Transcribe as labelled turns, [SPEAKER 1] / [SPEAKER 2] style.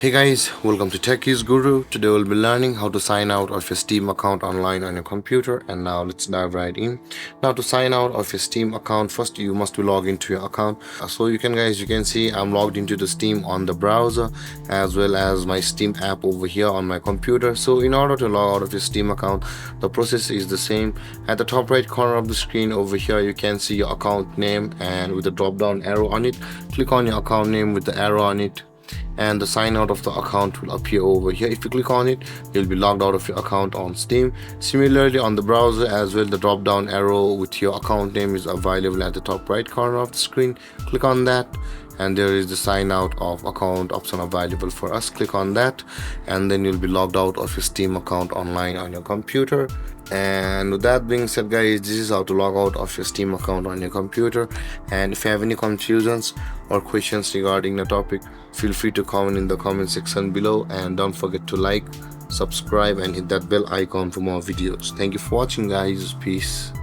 [SPEAKER 1] Hey guys, welcome to Techies Guru. Today we'll be learning how to sign out of your Steam account online on your computer. And now let's dive right in. Now to sign out of your Steam account, first you must be logged into your account. So you can see I'm logged into the Steam on the browser as well as my Steam app over here on my computer. So in order to log out of your Steam account, the process is the same. At the top right corner of the screen over here, you can see your account name, and with the drop down arrow on it, click on your account name with the arrow on it, and the sign out of the account will appear over here. If you click on it, you'll be logged out of your account on Steam. Similarly, on the browser as well, the drop down arrow with your account name is available at the top right corner of the screen. Click on that, and there is the sign out of account option available for us. Click on that, and then you'll be logged out of your Steam account online on your computer. And with that being said, guys, this is how to log out of your Steam account on your computer. And if you have any confusions or questions regarding the topic, feel free to comment in the comment section below, and don't forget to like, subscribe and hit that bell icon for more videos. Thank you for watching, guys. Peace.